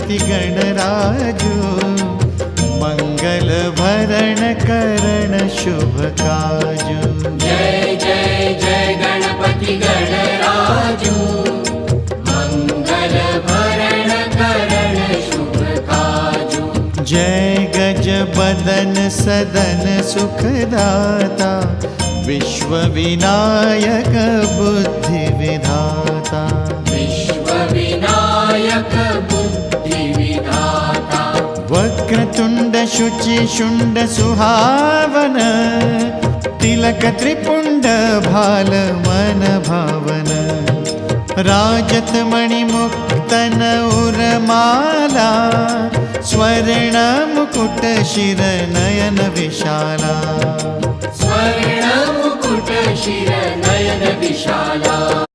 गणपति गणराजु मंगल भरण करण शुभ काजु। जय जय जय गणपति गणराजु मंगल भरण करण शुभ काजु। जय गज बदन सदन सुखदाता विश्व विनायक बुद्धि विधाता। विश्व विनायक बुद्धि विधाता। वक्रतुंड शुचि शुंड सुहावन तिलक त्रिपुंड भाल मन भावन। राजत मणि मुक्तन उरमाला स्वर्ण मुकुट शिर नयन विशाला। स्वर्ण मुकुट शिर नयन विशाला।